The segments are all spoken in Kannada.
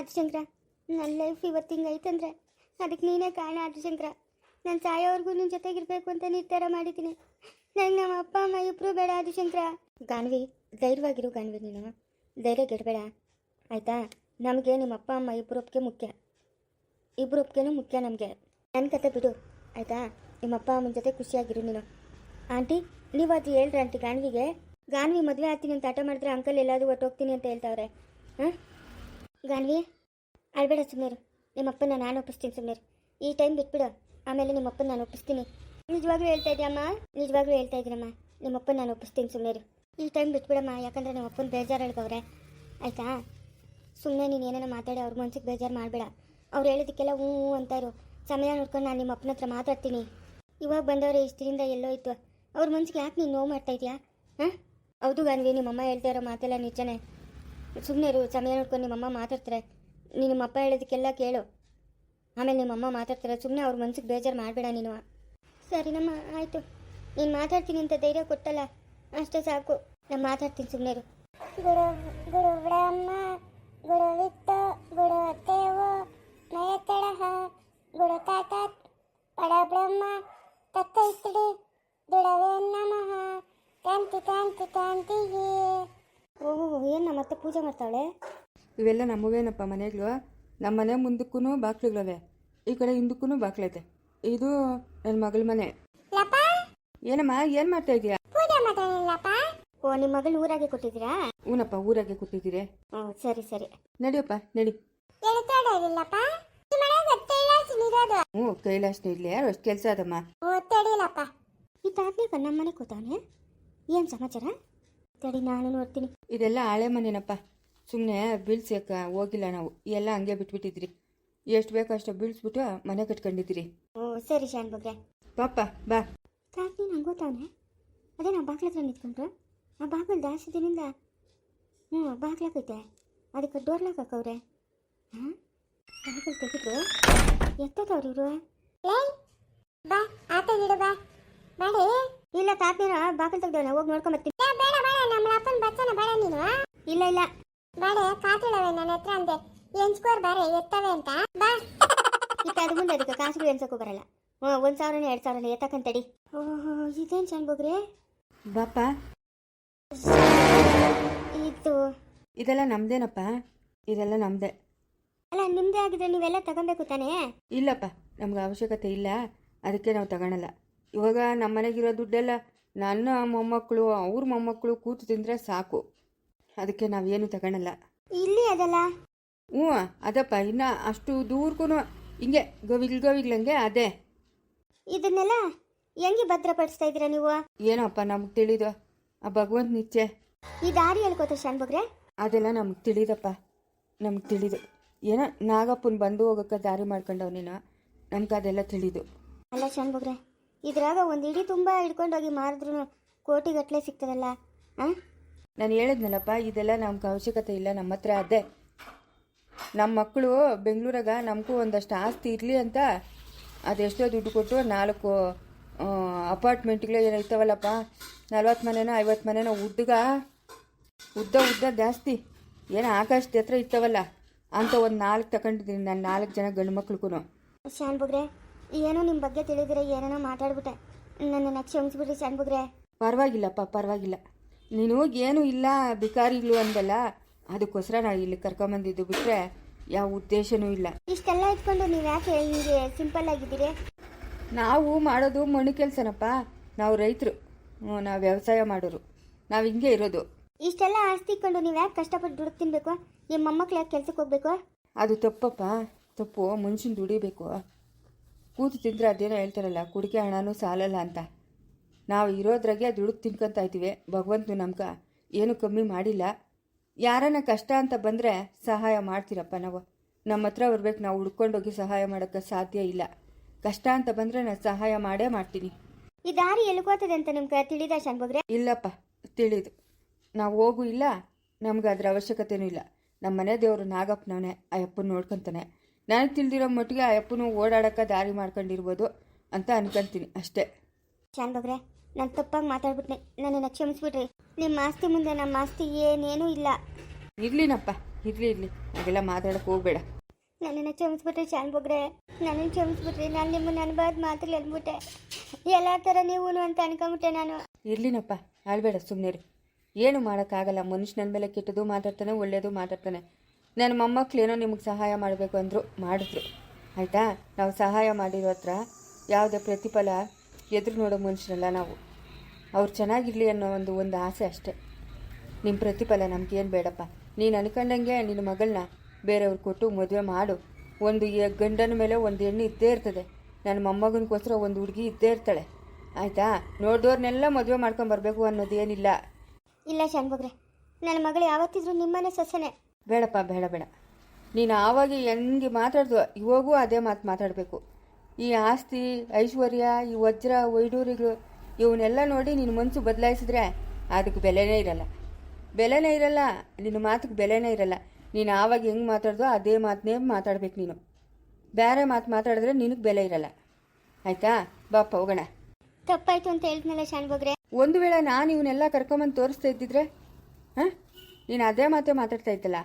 ಆದಿಶಂಕರ, ನನ್ನ ಲೈಫ್ ಇವತ್ತು ಹಿಂಗೈತಂದ್ರೆ ಅದಕ್ಕೆ ನೀನೇ ಕಾರಣ ಆದಿಶಂಕರ. ನಾನು ಸಾಯೋವರೆಗೂ ನಿನ್ನ ಜೊತೆಗಿರ್ಬೇಕು ಅಂತ ನಿರ್ಧಾರ ಮಾಡಿದ್ದೀನಿ. ನಂಗೆ ನಮ್ಮ ಅಪ್ಪ ಅಮ್ಮ ಇಬ್ಬರು ಬೇಡ ಆದಿಶಂಕರ. ಗಾನ್ವಿ, ಧೈರ್ಯವಾಗಿರು ಗಾನ್ವಿ, ನೀನು ಧೈರ್ಯ ಗೆಡಬೇಡ ಆಯಿತಾ. ನಮಗೆ ನಿಮ್ಮ ಅಪ್ಪ ಅಮ್ಮ ಇಬ್ಬರು ಒಪ್ಪಿಗೆ ಮುಖ್ಯ, ಇಬ್ಬರು ಒಪ್ಪಿಗೆನೂ ಮುಖ್ಯ ನಮಗೆ. ನನ್ನ ಕತೆ ಬಿಡು ಆಯಿತಾ. ನಿಮ್ಮ ಅಪ್ಪ ಅಮ್ಮನ ಜೊತೆ ಖುಷಿಯಾಗಿರು ನೀನು. ಆಂಟಿ, ನೀವು ಅದು ಹೇಳ್ರಿ ಆಂಟಿ ಗಾನ್ವಿಗೆ. ಗಾನ್ವಿ ಮದುವೆ ಆಗ್ತೀನಿ ಅಂತ ಆಟ ಮಾಡಿದ್ರೆ ಅಂಕಲ್ ಎಲ್ಲಾದರೂ ಹೊಟ್ಟೋಗ್ತೀನಿ ಅಂತ ಹೇಳ್ತಾವ್ರೆ. ಹಾಂ ಗಾನ್ವಿ, ಅಳ್ಬೇಡ, ಸುಮ್ಮನೆ ನಿಮ್ಮಪ್ಪನ ನಾನು ಒಪ್ಪಿಸ್ತೀನಿ. ಸುಮ್ಮನೆ ಈ ಟೈಮ್ ಬಿಟ್ಬಿಡು, ಆಮೇಲೆ ನಿಮ್ಮಪ್ಪನ ನಾನು ಒಪ್ಪಿಸ್ತೀನಿ. ನಿಜವಾಗ್ಲೂ ಹೇಳ್ತಾ ಇದೆಯಮ್ಮ, ನಿಜವಾಗ್ಲೂ ಹೇಳ್ತಾ ಇದ್ದೀನಮ್ಮ, ನಿಮ್ಮಪ್ಪನ ನಾನು ಒಪ್ಪಿಸ್ತೀನಿ. ಸುಮ್ಮನೆ ಈ ಟೈಮ್ ಬಿಟ್ಬಿಡಮ್ಮ, ಯಾಕಂದರೆ ನಿಮ್ಮಪ್ಪನ ಬೇಜಾರು ಹೇಳ್ಕವ್ರೆ ಆಯಿತಾ. ಸುಮ್ಮನೆ ನೀನು ಏನೇನೋ ಮಾತಾಡಿ ಅವ್ರ ಮನ್ಸಿಗೆ ಬೇಜಾರು ಮಾಡಬೇಡ. ಅವ್ರು ಹೇಳಿದ್ದಕ್ಕೆಲ್ಲ ಹ್ಞೂ ಅಂತ ಇರು. ಸಮಯ ನೋಡ್ಕೊಂಡು ನಾನು ನಿಮ್ಮ ಅಪ್ಪನ ಹತ್ರ ಮಾತಾಡ್ತೀನಿ. ಇವಾಗ ಬಂದವ್ರೆ, ಇಷ್ಟರಿಂದ ಎಲ್ಲೋ ಇತ್ತು. ಅವ್ರ ಮನ್ಸಿಗೆ ಯಾಕೆ ನೀನು ನೋವು ಮಾಡ್ತಾ ಇದೆಯಾ? ಹಾಂ ಹೌದು ಗಾನ್ವಿ, ನಿಮ್ಮಮ್ಮ ಹೇಳ್ತಾ ಇರೋ ಮಾತೆಲ್ಲ ನಿಜನೇ. ಸುಮ್ಮನೆ ಇರು, ಸಮಯ ನೋಡ್ಕೊಂಡು ನಿಮ್ಮಮ್ಮ ಮಾತಾಡ್ತಾರೆ. ನೀನು ನಿಮ್ಮಪ್ಪ ಹೇಳೋದಕ್ಕೆಲ್ಲ ಕೇಳು, ಆಮೇಲೆ ನಿಮ್ಮಮ್ಮ ಮಾತಾಡ್ತಾರೆ. ಸುಮ್ಮನೆ ಅವ್ರ ಮನ್ಸಿಗೆ ಬೇಜಾರು ಮಾಡಬೇಡ ನೀನು. ಸರಿನಮ್ಮ, ಆಯಿತು. ನೀನು ಮಾತಾಡ್ತೀನಿ ಅಂತ ಧೈರ್ಯ ಕೊಟ್ಟಲ್ಲ, ಅಷ್ಟೇ ಸಾಕು. ನಾನು ಮಾತಾಡ್ತೀನಿ, ಸುಮ್ಮನೆ ಇರು. ಗುರು ಗುರು ಬ್ರಹ್ಮ ಗುರು ವಿತ್ತು ಗುರು ದೇವೋ ಮಯತಡಃ ಗುರು ತಾತಾತ್ ಪರಬ್ರಹ್ಮ ತತ್ತೈಸ್ತ್ರಿ ದುಡವೇ ನಮಃ. ಕಾಂತಿ ಕಾಂತಿ ಕಾಂತಿಗೆ. ಓಹೋ, ಏನು ಮತ್ತೆ ಪೂಜೆ ಮಾಡ್ತಾವಳೆ? ಇವೆಲ್ಲ ನಮ್ಮವೇನಪ್ಪ ಮನೆಗಳು. ನಮ್ಮ ಮನೆ ಮುಂದಕ್ಕೂ ಬಾಕ್ಲುಗಳವೆ, ಈ ಕಡೆ ಹಿಂದಕ್ಕೂ ಬಾಕ್ಲೈತೆ. ಇದು ನನ್ನ ಮಗಳ ಮನೆ. ಲಪ ಏನಮ್ಮ, ಏನು ಮಾಡ್ತಾ ಇದೀಯಾ? ಪೂಜೆ ಮಾಡೋದಿಲ್ಲಪ್ಪ. ಓ, ನಿಮ್ಮ ಮಗಳು ಊರಾಗೆ ಕೊಟ್ಟಿದ್ದೀರಾ? ಹೂನಪ್ಪ, ಊರಾಗೆ ಕೂತಿದ್ದೀರಿ. ಹ್ಞೂ, ಸರಿ ಸರಿ. ನಡಿಯಪ್ಪ ನಡಿ. ಎಳ್ತಾಡೋದಿಲ್ಲಪ್ಪ. ಮನೆಗೆ ತೈಲಾಸಿನಿರೋದು. ಹ್ಞೂ, ಕೈಲಾಸನ ಇರಲಿ, ಅಷ್ಟು ಕೆಲಸ ಅದಮ್ಮ. ಓ ತಡಿಲಪ್ಪ. ಈ ತಾತ್ನಿಕ ನಮ್ಮ ಮನೆ ಕೂತಾವನೆ, ಏನು ಸಮಾಚಾರ? ತಡಿ ನಾನು ನೋಡ್ತೀನಿ. ಇದೆಲ್ಲ ಹಳೆ ಮನೆನಪ್ಪ, ಸುಮ್ಮನೆ ಬೀಳ್ಸಕ್ಕ ಹೋಗಿಲ್ಲ ನಾವು. ಎಲ್ಲ ಹಂಗೆ ಬಿಟ್ಬಿಟ್ಟಿದ್ರಿ. ಎಷ್ಟು ಬೇಕೋ ಅಷ್ಟು ಬೀಳ್ಸ್ಬಿಟ್ಟು ಮನೆ ಕಟ್ಕೊಂಡಿದ್ದೀರಿ. ಓ ಸರಿ ಶಾನ್ ಬಗ್ರೆ. ಪಾಪ ಬಾ. ತಾತ್ನಿ ನಂಗೆ ಗೊತ್ತಾವನೆ, ಅದೇ ನಾವು ಬಾಗ್ಲ ಹತ್ರ ನಿಂತ್ಕೊಂಡ್ರು. ಆ ಬಾಗಿಲು ಜಾಸ್ತಿ ದಿನದಿಂದ ಬಾಗ್ಲಾಕೈತೆ, ಅದಕ್ಕೆ ಡೋರ್ ಲಾಕ್ ಹಾಕವ್ರೆ. ಹಾಂ, ಬಾಗಿಲು ತೆಗೆದ್ರು ಎತ್ತದವ್ರು ಇವರು. ಬಾ ಆತ ಗಿಡ ಬಾ ಬಾಡಿ. ಇಲ್ಲ ತಾತ್ನಿರ ಬಾಗಿಲು ತೆಗ್ದವನ, ಹೋಗಿ ನೋಡ್ಕೊಂಬರ್ತೀನಿ. ಬೇಡ ಬೇಡ, ನಮ್ಮ ಅಪ್ಪನ ಬಚ್ಚನ ಬೇಡ ನೀನು. ಇಲ್ಲ ಇಲ್ಲ ಬಾಡೆ ಕಾತಿಳವೆ ನನ್ನ ಹತ್ರ ಅಂದೆ. ಎಂಚ್ಕೋರ್ ಬಾರೆ ಎತ್ತವೆ ಅಂತ. ಬಾ. ಈಗ ಅದು ಮುಂದೆ ಅದಕ್ಕೆ ಕಾಸುಗಳು ಎನ್ಸಕ್ಕೂ ಬರಲ್ಲ. 1,000 2,000 ಎತ್ತಕ್ಕಂತಡಿ. ಓಹೋ, ಇದೇನು ಶಾನ್ ಬಗ್ರೆ? ಬಾಪ, ಇದು ಇದೆಲ್ಲ ನಮ್ದೇನಪ್ಪ, ಇದೆಲ್ಲ ನಮ್ಮದೇ. ಅಲ್ಲ, ನಿಮ್ಮದೇ ಆಗಿದ್ರೆ ನೀವೆಲ್ಲ ತಗೊಬೇಕು ತಾನೇ? ಇಲ್ಲಪ್ಪ, ನಮ್ಗೆ ಅವಶ್ಯಕತೆ ಇಲ್ಲ, ಅದಕ್ಕೆ ನಾವು ತಗೊಳಲ್ಲ. ಇವಾಗ ನಮ್ಮ ಮನೆಗಿರೋ ದುಡ್ಡೆಲ್ಲ ನನ್ನ ಮೊಮ್ಮಕ್ಕಳು ಅವ್ರ ಮೊಮ್ಮಕ್ಕಳು ಕೂತು ತಿಂದರೆ ಸಾಕು, ಅದಕ್ಕೆ ನಾವೇನು ತಗೊಳಲ್ಲ. ಇಲ್ಲಿ ಅದಲ್ಲ. ಹ್ಞೂ ಅದಪ್ಪ, ಇನ್ನು ಅಷ್ಟು ದೂರಕ್ಕೂ ಹಿಂಗೆ ಗೋವಿಗ್ಲಂಗೆ ಅದೇ. ಇದನ್ನೆಲ್ಲ ಹೆಂಗೆ ಭದ್ರಪಡಿಸ್ತಾ ಇದ್ದೀರಾ ನೀವು? ಏನಪ್ಪ ನಮ್ಗೆ ತಿಳಿದು, ಆ ಭಗವಂತ ನಿಚ್ಚೆ. ಈ ದಾರಿ ಹೇಳ್ಕೋತ ಶಾನ್ ಬಗ್ರೆ? ಅದೆಲ್ಲ ನಮ್ಗೆ ತಿಳಿದಪ್ಪ, ನಮ್ಗೆ ತಿಳಿದು. ಏನೋ ನಾಗಪ್ಪನ ಬಂದು ಹೋಗೋಕ್ಕೆ ದಾರಿ ಮಾಡ್ಕೊಂಡವ್ ನೀನು, ನಮ್ಗೆ ಅದೆಲ್ಲ ತಿಳಿದು. ಅಲ್ಲ ಶಾನ್ ಬಗ್ರೆ, ಇದ್ರಾಗ ಒಂದು ಇಡೀ ತುಂಬ ಹಿಡ್ಕೊಂಡೋಗಿ ಮಾರಿದ್ರು ಕೋಟಿಗಟ್ಟಲೆ ಸಿಗ್ತದಲ್ಲ. ಹಾಂ, ನಾನು ಹೇಳಿದ್ನಲ್ಲಪ್ಪ, ಇದೆಲ್ಲ ನಮ್ಗೆ ಅವಶ್ಯಕತೆ ಇಲ್ಲ ನಮ್ಮ ಹತ್ರ. ಅದೇ ನಮ್ಮ ಮಕ್ಕಳು ಬೆಂಗಳೂರಾಗ ನಮಗೂ ಒಂದಷ್ಟು ಆಸ್ತಿ ಇರಲಿ ಅಂತ ಅದೆಷ್ಟೋ ದುಡ್ಡು ಕೊಟ್ಟು 4 ಅಪಾರ್ಟ್ಮೆಂಟ್ಗಳು ಏನೈತವಲ್ಲಪ್ಪ, 40 ಮನೆನೋ 50 ಮನೆನೋ ಉದ್ದ ಜಾಸ್ತಿ, ಏನೋ ಆಕಾಶದ ಹತ್ರ ಇರ್ತವಲ್ಲ ಅಂತ ಒಂದು 4 ತಗೊಂಡಿದ್ದೀನಿ ನಾನು, 4 ಜನ ಗಂಡು ಮಕ್ಳಿಗೂ. ಶಾನ್ ಬಗ್ರೆ, ಏನೋ ನಿಮ್ಮ ಬಗ್ಗೆ ತಿಳಿದಿರ ಏನೇನೋ ಮಾತಾಡ್ಬಿಟ್ಟೆ, ನನ್ನನ್ನು ಕ್ಷಮಿಸ್ಬಿಡ್ರಿ ಶಾನ್ ಬಗ್ರೆ. ಪರವಾಗಿಲ್ಲಪ್ಪ, ಪರವಾಗಿಲ್ಲ. ನೀನು ಏನೂ ಇಲ್ಲ ಬಿಕಾರಿಗಳು ಅಂದಲ್ಲ, ಅದಕ್ಕೋಸ್ಕರ ನಾನು ಇಲ್ಲಿ ಕರ್ಕೊಂಬಂದಿದ್ದು, ಬಿಟ್ಟರೆ ಯಾವ ಉದ್ದೇಶನೂ ಇಲ್ಲ. ಇಷ್ಟೆಲ್ಲ ಇಟ್ಕೊಂಡು ನೀವು ಯಾಕೆ ಹಿಂಗೆ ಸಿಂಪಲ್ ಆಗಿದ್ದೀರಿ? ನಾವು ಮಾಡೋದು ಮಣ್ಣು ಕೆಲಸನಪ್ಪ, ನಾವು ರೈತರು, ನಾವು ವ್ಯವಸಾಯ ಮಾಡೋರು, ನಾವು ಹಿಂಗೆ ಇರೋದು. ಇಷ್ಟೆಲ್ಲ ಆಸ್ತಿ ಇಟ್ಕೊಂಡು ನೀವು ಯಾಕೆ ಕಷ್ಟಪಟ್ಟು ದುಡ್ಡು ತಿನ್ಬೇಕು? ನಿಮ್ಮ ಮೊಮ್ಮಕ್ಳು ಯಾಕೆ ಕೆಲ್ಸಕ್ಕೆ ಹೋಗ್ಬೇಕು? ಅದು ತಪ್ಪಪ್ಪ, ತಪ್ಪು. ಮನುಷ್ಯನ ದುಡಿಬೇಕು, ಕೂತು ತಿಂದರೆ ಅದೇನೋ ಹೇಳ್ತಾರಲ್ಲ, ಕುಡಿಕೆ ಹಣನೂ ಸಾಲಲ್ಲ ಅಂತ. ನಾವು ಇರೋದ್ರಾಗೆ ದುಡ್ಡು ತಿನ್ಕೊಂತ ಇದ್ದೀವಿ. ಭಗವಂತನು ನಮ್ಗೆ ಏನು ಕಮ್ಮಿ ಮಾಡಿಲ್ಲ. ಯಾರನ್ನ ಕಷ್ಟ ಅಂತ ಬಂದರೆ ಸಹಾಯ ಮಾಡ್ತೀರಪ್ಪ ನಾವು. ನಮ್ಮ ಹತ್ರ ಬರ್ಬೇಕು, ನಾವು ಹುಡ್ಕೊಂಡೋಗಿ ಸಹಾಯ ಮಾಡೋಕ್ಕೆ ಸಾಧ್ಯ ಇಲ್ಲ. ಕಷ್ಟ ಅಂತ ಬಂದರೆ ನಾನು ಸಹಾಯ ಮಾಡೇ ಮಾಡ್ತೀನಿ. ಈ ದಾರಿ ಎಲ್ಕೋತದೆ ಅಂತ ನಿಮ್ಗೆ ತಿಳಿದ ಶಾನ್ ಬಗ್ರೆ? ಇಲ್ಲಪ್ಪ, ತಿಳಿದು. ನಾವು ಹೋಗೂ ಇಲ್ಲ, ನಮ್ಗೆ ಅದ್ರ ಅವಶ್ಯಕತೆನೂ ಇಲ್ಲ. ನಮ್ಮ ಮನೆ ದೇವರು ನಾಗಪ್ಪನವನೇ, ಅಯ್ಯಪ್ಪನ ನೋಡ್ಕೊತಾನೆ. ನನಗೆ ತಿಳಿದಿರೋ ಮಟ್ಟಿಗೆ ಅಯ್ಯಪ್ಪನು ಓಡಾಡೋಕ್ಕೆ ದಾರಿ ಮಾಡ್ಕೊಂಡಿರ್ಬೋದು ಅಂತ ಅನ್ಕೊಂತೀನಿ ಅಷ್ಟೇ. ಶಾನ್ ಬಗ್ರೆ, ನಾನು ತಪ್ಪಾಗಿ ಮಾತಾಡ್ಬಿಟ್ನೆ, ನನ್ನನ್ನು ಕ್ಷಮಿಸ್ಬಿಡ್ರಿ. ನಿಮ್ಮ ಆಸ್ತಿ ಮುಂದೆ ನಮ್ಮ ಆಸ್ತಿ ಏನೇನೂ ಇಲ್ಲ. ಇರ್ಲಿನಪ್ಪ, ಇರಲಿ ಹಾಗೆಲ್ಲ ಮಾತಾಡೋಕ್ಕೆ ಹೋಗಬೇಡ. ನನ್ನನ್ನು ಕ್ಷಮಿಸ್ಬಿಟ್ರಿ ಶಾನ್ ಬೊಗ್ರೆ, ನನ್ನನ್ನು ಕ್ಷಮಿಸ್ಬಿಟ್ರಿ. ನಾನು ನಿಮ್ಮನ್ನು ಅನ್ಬಾರ್ದು ಮಾತುಗಳು ಅಂದ್ಬಿಟ್ಟೆ. ಎಲ್ಲ ಥರ ನೀವು ಅಂತ ಅನ್ಕೊಂಬಿಟ್ಟೆ ನಾನು. ಇರ್ಲಿನಪ್ಪ, ಆಳ್ಬೇಡ, ಸುಮ್ಮನೆ ಏನು ಮಾಡೋಕ್ಕಾಗಲ್ಲ. ಮನುಷ್ಯ ನನ್ನ ಮೇಲೆ ಕೆಟ್ಟದ್ದು ಮಾತಾಡ್ತಾನೆ, ಒಳ್ಳೆಯದು ಮಾತಾಡ್ತಾನೆ. ನನ್ನ ಮೊಮ್ಮಕ್ಕಳೇನೋ ನಿಮಗೆ ಸಹಾಯ ಮಾಡಬೇಕು ಅಂದರು, ಮಾಡಿದ್ರು. ಆಯಿತಾ? ನಾವು ಸಹಾಯ ಮಾಡಿರೋ ಹತ್ರ ಯಾವುದೇ ಪ್ರತಿಫಲ ಎದುರು ನೋಡೋ ಮನುಷ್ಯರಲ್ಲ ನಾವು. ಅವ್ರು ಚೆನ್ನಾಗಿರಲಿ ಅನ್ನೋ ಒಂದು ಆಸೆ ಅಷ್ಟೇ. ನಿಮ್ಮ ಪ್ರತಿಫಲ ನಮಗೇನು ಬೇಡಪ್ಪ. ನೀನು ಅನ್ಕೊಂಡಂಗೆ ನಿನ್ನ ಮಗಳನ್ನ ಬೇರೆಯವ್ರು ಕೊಟ್ಟು ಮದುವೆ ಮಾಡು. ಒಂದು ಗಂಡನ ಮೇಲೆ ಒಂದು ಹೆಣ್ಣು ಇದ್ದೇ ಇರ್ತದೆ. ನನ್ನ ಮೊಮ್ಮಗನಿಗೋಸ್ಕರ ಒಂದು ಹುಡುಗಿ ಇದ್ದೇ ಇರ್ತಾಳೆ. ಆಯಿತಾ? ನೋಡಿದವ್ರನ್ನೆಲ್ಲ ಮದುವೆ ಮಾಡ್ಕೊಂಬರ್ಬೇಕು ಅನ್ನೋದೇನಿಲ್ಲ. ಇಲ್ಲ ಶಾನ್ ಬೊಗ್ರೆ, ನನ್ನ ಮಗಳು ಯಾವತ್ತಿದ್ರು ನಿಮ್ಮನೆ ಸೊಸೆನೆ. ಬೇಡಪ್ಪ, ಬೇಡ. ನೀನು ಆವಾಗ ಹೆಂಗೆ ಮಾತಾಡ್ದು ಇವಾಗೂ ಅದೇ ಮಾತು ಮಾತಾಡಬೇಕು. ಈ ಆಸ್ತಿ ಐಶ್ವರ್ಯ, ಈ ವಜ್ರ ವೈಡೂರಿಗಳು ಇವನ್ನೆಲ್ಲ ನೋಡಿ ನಿನ್ನ ಮನಸ್ಸು ಬದಲಾಯಿಸಿದ್ರೆ ಅದಕ್ಕೆ ಬೆಲೆನೇ ಇರಲ್ಲ. ನಿನ್ನ ಮಾತಿಗೆ ಬೆಲೆನೇ ಇರಲ್ಲ. ನೀನು ಆವಾಗ ಹೆಂಗೆ ಮಾತಾಡ್ದೋ ಅದೇ ಮಾತನ್ನೇ ಮಾತಾಡ್ಬೇಕು. ನೀನು ಬೇರೆ ಮಾತು ಮಾತಾಡಿದ್ರೆ ನಿನಗೆ ಬೆಲೆ ಇರಲ್ಲ. ಆಯಿತಾ? ಬಾಪ್ಪ ಹೋಗೋಣ. ತಪ್ಪಾಯ್ತು ಅಂತ ಹೇಳಿದ್ನಲ್ಲ ಶಾನ್ ಬೊಗ್ರೆ. ಒಂದು ವೇಳೆ ನಾನು ಇವನ್ನೆಲ್ಲ ಕರ್ಕೊಂಬಂದು ತೋರಿಸ್ತಾ ಇದ್ದಿದ್ರೆ ನೀನು ಅದೇ ಮಾತೇ ಮಾತಾಡ್ತಾ ಇದ್ದಲ್ಲ,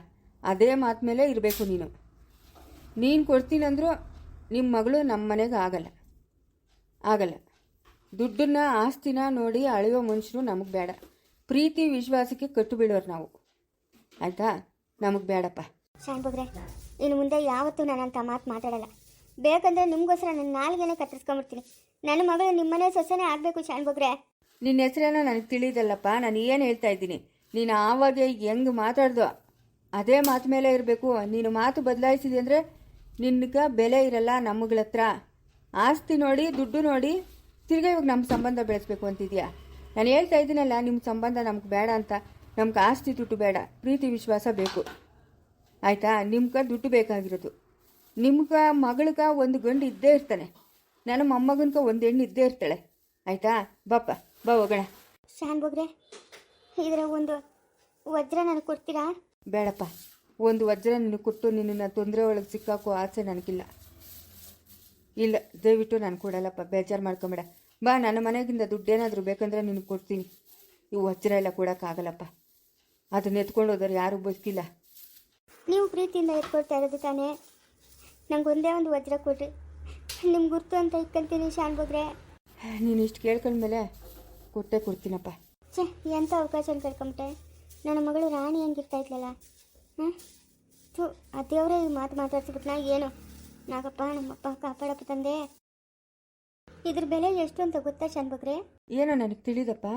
ಅದೇ ಮಾತು ಮೇಲೆ ಇರಬೇಕು. ನೀನು ಕೊಡ್ತೀನಂದ್ರೂ ನಿಮ್ಮ ಮಗಳು ನಮ್ಮ ಮನೆಗೆ ಆಗಲ್ಲ. ದುಡ್ಡನ್ನ ಆಸ್ತಿನ ನೋಡಿ ಅಳೆಯೋ ಮನುಷ್ಯರು ನಮಗೆ ಬೇಡ. ಪ್ರೀತಿ ವಿಶ್ವಾಸಕ್ಕೆ ಕಟ್ಟು ಬೀಳೋರು ನಾವು. ಆಯಿತಾ? ನಮಗೆ ಬೇಡಪ್ಪ. ಶಾನ್ ಬೊಗ್ರೆ, ಇನ್ನು ಮುಂದೆ ಯಾವತ್ತೂ ನಾನಂತ ಮಾತು ಮಾತಾಡಲ್ಲ. ಬೇಕಂದ್ರೆ ನಿಮಗೋಸ್ಕರ ನನ್ನ ನಾಲ್ಗೆನೇ ಕತ್ತರಿಸ್ಕೊಂಬಿಡ್ತೀನಿ. ನನ್ನ ಮಗಳು ನಿಮ್ಮನೆ ಸೊಸೆನೇ ಆಗಬೇಕು ಶಾನ್ ಬೊಗ್ರೆ. ನಿನ್ನ ಹೆಸರೇನೋ ನನಗೆ ತಿಳಿದಲ್ಲಪ್ಪ. ನಾನು ಏನು ಹೇಳ್ತಾ ಇದ್ದೀನಿ, ನೀನು ಆವಾಗ ಹೆಂಗೆ ಮಾತಾಡ್ದೋ ಅದೇ ಮಾತು ಮೇಲೆ ಇರಬೇಕು. ನೀನು ಮಾತು ಬದಲಾಯಿಸಿದೆ ಅಂದರೆ ನಿನ್ಗೆ ಬೆಲೆ ಇರಲ್ಲ. ನಮ್ಮಗಳ ಹತ್ರ ಆಸ್ತಿ ನೋಡಿ, ದುಡ್ಡು ನೋಡಿ ತಿರ್ಗಾ ಇವಾಗ ನಮ್ಮ ಸಂಬಂಧ ಬೆಳೆಸ್ಬೇಕು ಅಂತಿದ್ಯಾ? ನಾನು ಹೇಳ್ತಾ ಇದ್ದೀನಲ್ಲ, ನಿಮ್ಮ ಸಂಬಂಧ ನಮ್ಗೆ ಬೇಡ ಅಂತ. ನಮ್ಗೆ ಆಸ್ತಿ ದುಡ್ಡು ಬೇಡ, ಪ್ರೀತಿ ವಿಶ್ವಾಸ ಬೇಕು. ಆಯಿತಾ? ನಿಮ್ಗೆ ದುಡ್ಡು ಬೇಕಾಗಿರೋದು. ನಿಮ್ಗೆ ಮಗಳ್ಗೆ ಒಂದು ಗಂಡು ಇದ್ದೇ ಇರ್ತಾನೆ, ನನ್ನ ಮೊಮ್ಮಗನ್ಗೆ ಒಂದು ಹೆಣ್ಣು ಇದ್ದೇ ಇರ್ತಾಳೆ. ಆಯಿತಾ? ಬಾ ಹೋಗೋಣ. ಶಾನ್ ಬೊಗ್ರೆ, ಇದರ ಒಂದು ವಜ್ರ ನನಗೆ ಕೊಡ್ತೀರಾ? ಬೇಡಪ್ಪ, ಒಂದು ವಜ್ರ ನಿನಗೆ ಕೊಟ್ಟು ನಿನ್ನನ್ನು ತೊಂದರೆ ಒಳಗೆ ಸಿಕ್ಕಾಕೋ ಆಸೆ ನನಗಿಲ್ಲ. ಇಲ್ಲ, ದಯವಿಟ್ಟು ನಾನು ಕೊಡಲ್ಲಪ್ಪ. ಬೇಜಾರು ಮಾಡ್ಕೊಂಬೇಡ. ಬಾ, ನನ್ನ ಮನೆಗಿಂದ ದುಡ್ಡೇನಾದರೂ ಬೇಕಂದ್ರೆ ನಿನಗೆ ಕೊಡ್ತೀನಿ. ಇವು ವಜ್ರ ಎಲ್ಲ ಕೊಡೋಕ್ಕಾಗಲ್ಲಪ್ಪ. ಅದನ್ನ ಎತ್ಕೊಂಡು ಹೋದ್ರೆ ಯಾರೂ ಬದುಕಿಲ್ಲ. ನೀವು ಪ್ರೀತಿಯಿಂದ ಎತ್ಕೊಡ್ತಾ ಇರೋದು ತಾನೇ. ನಂಗೆ ಒಂದೇ ಒಂದು ವಜ್ರ ಕೊಡ್ರಿ, ನಿಮ್ಗೆ ಗುರ್ತು ಅಂತ ಇಟ್ಕೊಂತೀನಿ ಶಾನ್ ಬೊಗ್ರೆ. ನೀನು ಇಷ್ಟು ಕೇಳ್ಕೊಂಡ್ಮೇಲೆ ಕೊಟ್ಟೇ ಕೊಡ್ತೀನಪ್ಪ. ಛೇ, ಎಂಥ ಅವಕಾಶ ಕಳ್ಕೊಂಬಿಟ್ಟೆ. ನನ್ನ ಮಗಳು ರಾಣಿ ಹಂಗಿರ್ತಾ ಇದ್ಲಲ್ಲ. ಆ ದೇವರೇ ಈ ಮಾತು ಮಾತಾಡ್ಸಿಬಿಟ್ನಾ ಏನು? ನಾಗಪ್ಪ, ನಮ್ಮಪ್ಪ ಕಾಪಾಡಪ್ಪ ತಂದೆ. ಇದ್ರ ಬೆಲೆ ಎಷ್ಟು ಅಂತ ಗೊತ್ತಾ ಶಾನ್ ಬೊಗ್ರೆ? ಏನೋ ನನಗೆ ತಿಳಿದಪ್ಪ.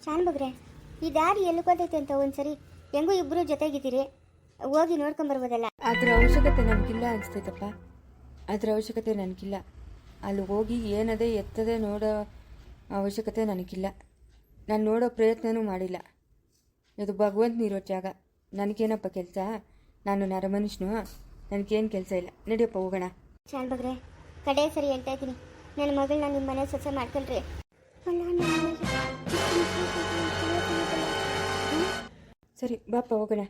ಶಾನ್ ಬೊಗ್ರೆ, ಈ ದಾರಿ ಎಲ್ಲಿ ಗೊತ್ತೈತೆ ಅಂತ ಒಂದ್ಸರಿ ಹೆಂಗೂ ಇಬ್ಬರು ಜೊತೆಗಿದ್ದೀರಿ, ಹೋಗಿ ನೋಡ್ಕೊಂಬರ್ಬೋದಲ್ಲ. ಅದರ ಅವಶ್ಯಕತೆ ನನಗಿಲ್ಲ ಅನಿಸ್ತೈತಪ್ಪ. ಅದರ ಅವಶ್ಯಕತೆ ನನಗಿಲ್ಲ. ಅಲ್ಲಿ ಹೋಗಿ ಏನದೇ ಎತ್ತದೆ ನೋಡೋ ಅವಶ್ಯಕತೆ ನನಗಿಲ್ಲ. ನಾನು ನೋಡೋ ಪ್ರಯತ್ನವೂ ಮಾಡಿಲ್ಲ. ಇದು ಭಗವಂತನಿರೋ ಜಾಗ. ನನಗೇನಪ್ಪ ಕೆಲಸ? ನಾನು ನರಮನುಷ್ಯನು, ನನಗೇನು ಕೆಲಸ ಇಲ್ಲ. ನಡಿಯಪ್ಪ ಹೋಗೋಣ. ಶಾನ್ ಬೊಗ್ರೆ, ಕಡೆ ಸರಿ ಹೇಳ್ತಾ ಇದ್ದೀನಿ, ನನ್ನ ಮಗಳನ್ನ ನಿಮ್ಮ ಮನೆ ಸೊಸೆ ಮಾಡ್ಕೊಳ್ರಿ. ಸರಿ ಬಾಪ ಹೋಗೋಣ.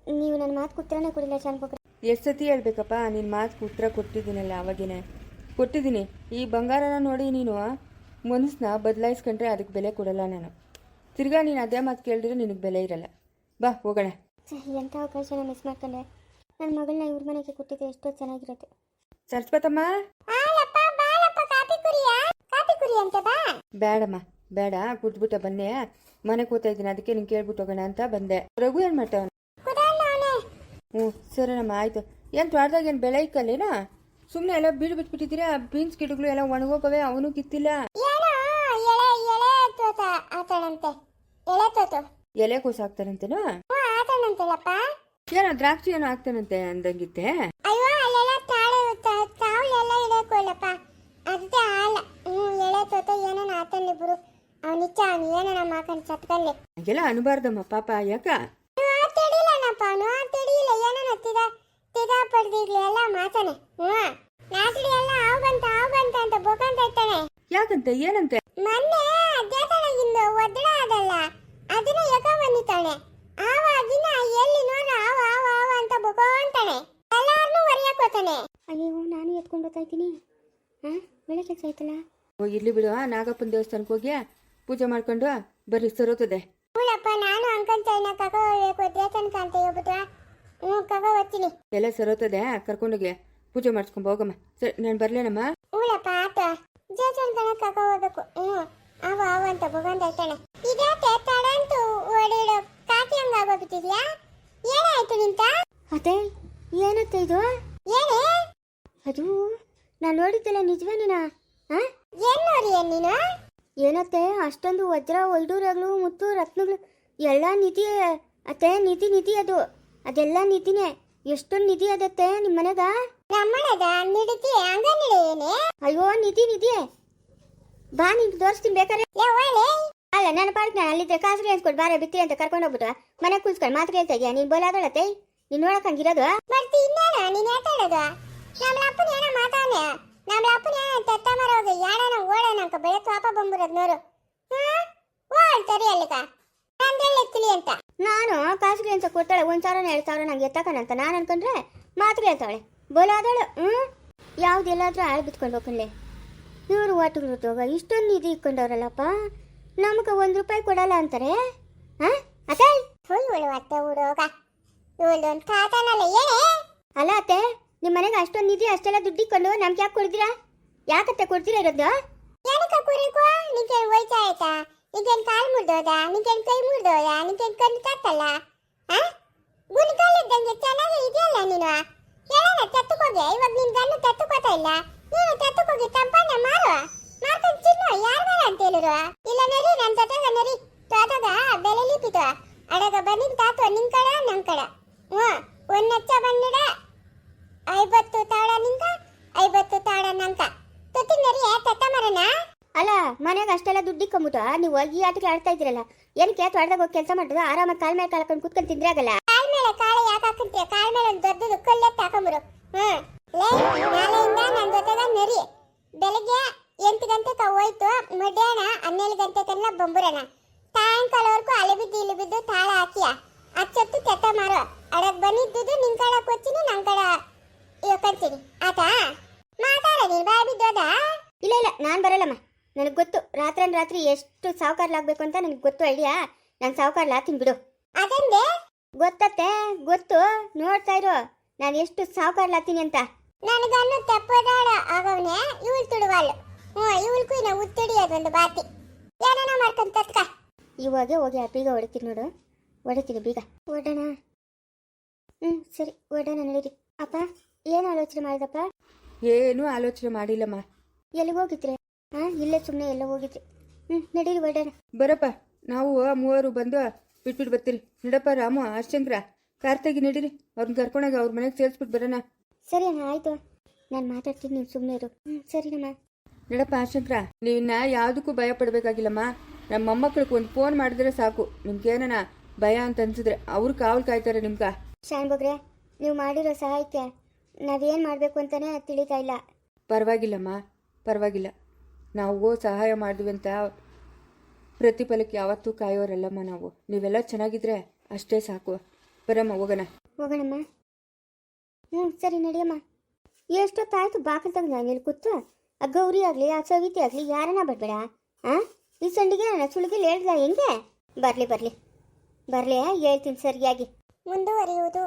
ನೀವು ನನ್ನ ಮಾತು ಉತ್ತರನೇ ಕೊಡಿಲ್ಲ ಶಾನ್ ಬೊಗ್ರೆ. ಎಷ್ಟು ಸತಿ ಹೇಳ್ಬೇಕಪ್ಪ? ನಿನ್ನ ಮಾತು ಉತ್ತರ ಕೊಟ್ಟಿದ್ದೀನಲ್ಲ, ಅವಾಗೇನೆ ಕೊಟ್ಟಿದ್ದೀನಿ. ಈ ಬಂಗಾರನ ನೋಡಿ ನೀನು ಮನಸ್ಸನ್ನ ಬದಲಾಯಿಸ್ಕೊಂಡ್ರೆ ಅದಕ್ಕೆ ಬೆಲೆ ಕೊಡಲ್ಲ ನಾನು. ತಿರ್ಗಾ ನೀನು ಅದೇ ಮಾತು ಕೇಳಿದ್ರೆ ನಿನಗೆ ಬೆಲೆ ಇರಲ್ಲ. ಬಾ ಹೋಗೋಣ. ಎಂಥ ಅವಕಾಶನ ಮಿಸ್ ಮಾಡ್ಕೊಂಡೆ. ನನ್ನ ಮಗಳನ್ನ ಇವ್ರ ಮನೆಗೆ ಕೊಟ್ಟಿದ್ರೆ ಎಷ್ಟೋ ಚೆನ್ನಾಗಿರುತ್ತೆ. ಸರಸ್ವತಮ್ಮ, ಬೇಡಮ್ಮ ಬೇಡ, ಕುಟ್ಬಿಟ್ಟ ಬನ್ನೆ. ಮನೆ ಕೂತಾ ಇದ್ದೀನಿ, ಅದಕ್ಕೆ ನೀನು ಕೇಳ್ಬಿಟ್ಟು ಹೋಗೋಣ ಅಂತ ಬಂದೆ. ರಘು ಏನು ಮಾಡ್ತಾವ? ಹ್ಞೂ ಸರಿನಮ್ಮ, ಆಯಿತು. ಏನು ತೋಟದಾಗ ಏನು ಬೆಳೆ ಇಕ್ಕಲ್ಲೇನಾ? ಸುಮ್ಮನೆ ಎಲ್ಲ ಬೀಡು ಬಿಟ್ಬಿಟ್ಟಿದ್ದೀರಾ? ಬೀನ್ಸ್ ಗಿಡಗಳು ಎಲ್ಲ ಒಣಗೋಗವೆ, ಅವನು ಕಿತ್ತಿಲ್ಲ. ಎಲೆ ಕೋಸು ಹಾಕ್ತಾರಂತೇನೋ? ಏನೋ ದ್ರಾಕ್ಷಿ ಏನೋ ಹಾಕ್ತಾನಂತೆ ಅಂದಂಗಿತ್ತೆ. ಹಂಗೆಲ್ಲ ಅನ್ಬಾರ್ದಮ್ಮ ಪಾಪ. ಯಾಕ ಯಾಕಂತೆ? ಏನಂತೆ? ಮೊನ್ನೆ ದೇವಸ್ಥಾನದಿಂದ ಒದ್ದಡ ಅದಲ್ಲ, ಅದನ್ನ ಯಾಕ ಬಂದಿತ್ತಾನೆ. ಆವಾಗಿನ ಎಲ್ಲಿ ನೋಡ್ರ ಆವ ಆವ ಆವ ಅಂತ ಬೊಕೊಂತಾನೆ, ಎಲ್ಲಾರನ್ನೂ ಹೊರಯಕ್ ಹೋತಾನೆ. ಅಯ್ಯೋ, ನಾನು ಎತ್ಕೊಂಡು ಬರ್ತಾ ಇದ್ದೀನಿ. ಒಳ್ಳೆ ಕೆಲಸ ಆಯ್ತಲ್ಲ. ಇರ್ಲಿ ಬಿಡು. ನಾಗಪ್ಪನ ದೇವಸ್ಥಾನಕ್ಕೆ ಹೋಗಿ ಪೂಜೆ ಮಾಡ್ಕೊಂಡು ಬರ್ರಿ, ಸರೋತದೆ. ಹೂಳಪ್ಪ, ನಾನು ಅಂಕನ್ ಚೈನ ಕರ್ಕೊ ಹೋಗ್ಬೇಕು ದೇವಸ್ಥಾನಕ್ಕೆ ಅಂತ ಹೇಳ್ಬಿಟ್ರ ಹ್ಞೂ ಕಗ ಓದ್ತೀನಿ. ಎಲ್ಲ ಸರೋತದೆ ಕರ್ಕೊಂಡೋಗಿ ಪೂಜೆ ಮಾಡಿಸ್ಕೊಂಬ ಹೋಗಮ್ಮ. ಸರಿ ನಾನು ಬರ್ಲೇನಮ್ಮ. ಹ್ಞೂಲಪ್ಪ ಆತ ಜೇಜನ್ ಕಣ ಕಗ ಓದಬೇಕು. ಅವ ಅಂತ ಭಗವಂತ ಹೇಳ್ತಾನೆ. ಇದ್ಯಾಕೆ ತಡಂತೂ ಓಡಿಡೋ ಕಾಕಿ ಹಂಗಾಗೋಗ್ಬಿಟ್ಟಿದ್ಯಾ? ಏನಾಯ್ತು ನಿಂತ? ಅತ್ತೆ ಏನತ್ತೆ ಇದು? ಏನೇ ಅದು ನಾನು ನೋಡಿದ್ದಲ್ಲ ನಿಜವೇನೇನಾ? ಹಾಂ ಏನ್ ನೋಡಿ ನೀನು? ಏನತ್ತೆ ಅಷ್ಟೊಂದು ವಜ್ರ ವೈಡೂರ್ಯಗಳು ಮುತ್ತು ರತ್ನಗಳು ಎಲ್ಲ ನಿಧಿ ಅತ್ತೆ, ನಿಧಿ ಅದೆಲ್ಲ ನಿಧಿನೇ. ಎಷ್ಟೊಂದು ನಿಧಿ ಅದತ್ತೆ ನಿಮ್ಮ ಮನೆಗ? ನಮ್ಮಳದ ನಿಡಿತಿ ಹಂಗ ನಡೆಯೇನೆ. ಅಯ್ಯೋ ನಿಧಿ ಬಾ ನಿಂಗೆ ತೋರಿಸ್ತೀನಿ ಬೇಕಾರೆ. ಯಾವಳೆ ಅಲ್ಲ ನನ್ನ ಪಾರ್ಕ್ ನಾನು ಅಲ್ಲಿದ್ದೆ ಕಾಸುಗಳು ಎನ್ಸ್ಕೊಟ್ಟು ಬಾರ ಬಿತ್ತಿ ಅಂತ ಕರ್ಕೊಂಡು ಹೋಗ್ಬಿಟ್ಟು ಮನೆಗೆ ಕುಲ್ಸ್ಕೊಂಡು ಮಾತು ಕೇಳ್ತಾ ಇದೆಯಾ? ನೀನು ಬೋಲಾದಳತ್ತೆ ನೀನು ನೋಡಕ್ಕಂಗಿರೋದು? ಬರ್ತಿ ಇನ್ನೇನ ನೀನ್ ಮಾತಾಡೋದು? ನಮ್ಮ ಅಪ್ಪನ ಏನೋ ಮಾತಾನೆ. ನಮ್ಮ ಅಪ್ಪನ ಏನೋ ತೆತ್ತ ಮರೋಗ ಯಾಡನ ಓಡನ ಅಂಕ ಬೆಳೆ ಪಾಪ ಬಂಬಿರೋದು ನೋಡು. ಓಡ್ತಾರಿ ಅಲ್ಲಿಗ ನಂದೆಲ್ಲ ಎತ್ತಲಿ ಅಂತ. ನಾನು ಕಾಸುಗಳು ಅಂತ ಕೊಡ್ತಾಳೆ 1,000 2,000 ನಂಗೆ ಎತ್ತಕನಂತ ನಾನು ಅನ್ಕೊಂಡ್ರೆ ಮಾತು ಕೇಳ್ತಾಳೆ ಬೋಲಾದಳು. ಯಾವುದೆಲ್ಲಾದ್ರೂ ಆಳು ಬಿತ್ಕೊಂಡು ಹೋಗ್ಕೊಂಡ್ಲೆ ಇವರು ಒಟ್ಟಿಗೆ ಇಷ್ಟೊಂದು ನಿಧಿ ಇಟ್ಕೊಂಡವ್ರಲ್ಲಪ್ಪ. ನಮ್ಗೆ 1 ರೂಪಾಯಿ ಕೊಡಲ್ಲ ಅಂತಾರೆ. ಹಾಂ ಅತ್ತೆ ಫುಲ್ ಉಳುವತ್ತೆ ಹುಡುಗ ಇವಳೊಂದು ಕಾತನಲ್ಲ ಏನೇ? ಅಲ್ಲ ಅತ್ತೆ, ನಿಮ್ಮ ಮನೆಗೆ ಅಷ್ಟೊಂದು ನಿಧಿ ಅಷ್ಟೆಲ್ಲ ದುಡ್ಡು ಇಟ್ಕೊಂಡು ನಮ್ಗೆ ಯಾಕೆ ಕೊಡ್ತೀರಾ? ಯಾಕತ್ತೆ ಕೊಡ್ತೀರಾ ಇರೋದು? ಏನಕ್ಕ ಕುರಿಕೋ ನಿಂಗೇನು ವಯಸ್ಸು ಆಯ್ತಾ? ನಿಂಗೇನು ಕಾಲು ಮುರಿದೋದ? ನಿಂಗೇನು ಕೈ ಮುರಿದೋದ? ನಿಂಗೇನು ಕಣ್ಣು ತತ್ತಲ್ಲ? ಗುಣಕಾಲಿದ್ದಂಗೆ ಚೆನ್ನಾಗಿ ಇದೆಯಲ್ಲ ನೀನು. ಹೇಳೋಣ ತೆತ್ತುಕೋಗೆ. ಇವಾಗ ನಿನ್ ಗಣ್ಣು ತೆತ್ತುಕೋತಾ ಇಲ್ಲ. ನೀನು ತೆತ್ತುಕೋಗಿ ತಂಪನ್ನ ಮಾರ್ಕೊಂಡು ಚಿನ್ನು ಯಾರು ಅಂತ ಹೇಳಿರು? ಇಲ್ಲ ನರಿ ನನ್ನ ಜೊತೆಗ ನರಿ ತೋಟಗ ಬೆಲೆ ಲಿಪಿತು ಅಡಗ ಬನ್ನಿಂಗ್ ತಾತು ನಿನ್ ಕಡ ನನ್ ಕಡ. ಒಂದು ನಚ್ಚ ಬಂದಿಡ 50 ತಾಡ ನಿಂಕ 50 ತಾಡ ನಂಕ ತುತ್ತಿ ನರಿ ತೆತ್ತ ಮರನ. ಅಲ್ಲ ಮನೆಗೆ ಅಷ್ಟೆಲ್ಲ ದುಡ್ಡು ಇಕ್ಕೊಂಬಿಟ್ಟು ನೀವು ಈ ಆಟಕ್ಕೆ ಆಡ್ತಾ ಇದ್ದೀರಲ್ಲ, ಏನಕ್ಕೆ ತೋಟದಾಗ ಹೋಗಿ ಕೆಲಸ ಮಾಡಿದ್ರು ಆರಾಮಾಗಿ ಕಾಲ್ ಮೇಲೆ ಕಾಲ್ಕೊಂಡು ಕುತ್ಕೊಂಡು ತಿಂದ್ರೆ ಆಗಲ್ಲ? ಕಾಲ್ ಮೇಲೆ ಕಾಳು ಯಾಕೆ ಹಾಕಂತೀಯ? ಕಾಲ್ ಮೇಲೆ ಒಂದು ದೊಡ್ಡದು ಕಲ್ಲೆತ್ತು ಹಾಕೊಂಬರು. ನಾಳೆಯಿಂದ ನನ್ನ ಜೊತೆಗ ನರಿ. ಬೆಳಗ್ಗೆ 8 ಗಂಟೆಗೆ ಹೋಯ್ತು, ಮಧ್ಯಾಹ್ನ 12 ಗಂಟೆಗೆಲ್ಲ ಬಂಬುರಣ. ಸಾಯಂಕಾಲವರೆಗೂ ಅಲ್ಲಿ ಬಿದ್ದು ಇಲ್ಲಿ ಬಿದ್ದು ತಾಳ ಹಾಕಿಯ ಅಚ್ಚೊತ್ತು ತೆತ್ತ ಮಾರೋ ಅಡಗ್ ಬಂದಿದ್ದು ನಿನ್ ಕಡ ಕೊಚ್ಚಿನಿ ನನ್ ಕಡ ಕಂತೀನಿ ಆತಾ ಮಾತಾಡ. ನೀನ್ ಬಾಯ್ ಬಿದ್ದೋದ? ಇಲ್ಲ ನಾನು ಬರಲ್ಲಮ್ಮ. ನನಗೆ ಗೊತ್ತು ರಾತ್ರಿ ಎಷ್ಟು ಸಾವುಕಾರ್ಲಾಗಬೇಕು ಅಂತ ನನಗೆ ಗೊತ್ತು. ಐಡಿಯಾ ನಾನು ಸಾವುಕಾರ್ಲಾಗ್ತೀನಿ ಬಿಡು. ಅದಂದೆ ಗೊತ್ತತ್ತೆ ಗೊತ್ತು, ನೋಡ್ತಾ ಇರು ನಾನು ಎಷ್ಟು ಸಾವುಕಾರ್ಲಾಗ್ತೀನಿ ಅಂತ. ನನಗನ್ನು ತೆಪ್ಪದಾಡ ಆಗವನೆ ಇವಳು ತುಡುವಾಳು. ಇವಳ್ಕು ಇನ್ನ ಉತ್ತಿಡಿ ಅದೊಂದು ಬಾತಿ ಏನೇನೋ ಮಾಡ್ಕೊಂತ ತತ್ಕ. ಇವಾಗೆ ಹೋಗಿ ಆ ಬೀಗ ಹೊಡಿತೀನಿ ನೋಡು, ಹೊಡಿತೀನಿ ಬೀಗ. ಹೊಡೋಣ? ಸರಿ ಹೊಡೋಣ ನಡೀರಿ. ಅಪ್ಪ ಏನು ಆಲೋಚನೆ ಮಾಡಿದಪ್ಪ? ಏನೂ ಆಲೋಚನೆ ಮಾಡಿಲ್ಲಮ್ಮ. ಎಲ್ಲಿಗೋಗಿದ್ರೆ? ಇಲ್ಲೇ ಸುಮ್ಮನೆ ಎಲ್ಲ ಹೋಗಿದ್ರಿ. ನಡೀರಿ ಹೊಡೋಣ. ಬರಪ್ಪ, ನಾವು 3 ಬಂದು ಬಿಟ್ಬಿಟ್ಟು ಬರ್ತೀರಿ. ನಡಪ್ಪ ರಾಮು ಅರ್ಶಂಕರ ಕಾರ್ತಾಗಿ ನಡೀರಿ. ಅವ್ರನ್ನ ಕರ್ಕೊಂಡಾಗ ಅವ್ರ ಮನೆಗೆ ಸೇರಿಸ್ಬಿಟ್ಟು ಬರೋಣ. ಸರಿ ಅಣ್ಣ ಆಯಿತು, ನಾನು ಮಾತಾಡ್ತೀನಿ, ನೀವು ಸುಮ್ಮನೆ ಇರು. ಸರಿನಮ್ಮ. ನಡಪ್ಪ ಅರ್ಶಂಕರ, ನೀವಿನ್ನ ಯಾವುದಕ್ಕೂ ಭಯ ಪಡಬೇಕಾಗಿಲ್ಲಮ್ಮ. ನಮ್ಮ ಮೊಮ್ಮಕ್ಕಳಿಗೆ ಒಂದು ಫೋನ್ ಮಾಡಿದ್ರೆ ಸಾಕು. ನಿಮ್ಗೇನ ಭಯ ಅಂತ ಅನ್ಸಿದ್ರೆ ಅವ್ರು ಕಾವಲು ಕಾಯ್ತಾರೆ ನಿಮ್ಗೆ. ಶಾನ್ ಬಗ್ರೆ, ನೀವು ಮಾಡಿರೋ ಸಹಾಯಕ್ಕೆ ನಾವೇನು ಮಾಡಬೇಕು ಅಂತಲೇ ತಿಳಿತಾ ಇಲ್ಲ. ಪರವಾಗಿಲ್ಲಮ್ಮ, ಪರವಾಗಿಲ್ಲ. ನಾವು ಸಹಾಯ ಮಾಡಿದ್ವಿ ಅಂತ ಪ್ರತಿಫಲಕ್ಕೆ ಯಾವತ್ತೂ ಕಾಯೋರಲ್ಲಮ್ಮ ನಾವು. ನೀವೆಲ್ಲ ಚೆನ್ನಾಗಿದ್ರೆ ಅಷ್ಟೇ ಸಾಕು. ಬರಮ್ಮ ಹೋಗೋಣ. ಹೋಗೋಣಮ್ಮ. ಸರಿ ನಡಿಯಮ್ಮ. ಎಷ್ಟೊತ್ತಾಯ್ತು ಬಾಕಲ್ ತೆಗೆದು ನಾನು ಇಲ್ಲಿ ಕೂತು ಆ ಗೌರಿ ಆಗಲಿ ಆ ಸವಿತಿ ಆಗಲಿ ಯಾರನ್ನ ಬರಬೇಡ. ಈ ಸಂಡಿಗೆ ನನ್ನ ಸುಳಿಗೆ ಹೇಳ್ದ ಹೆಂಗೆ? ಬರಲಿ ಹೇಳ್ತೀನಿ ಸರಿಯಾಗಿ. ಮುಂದುವರಿಯುವುದು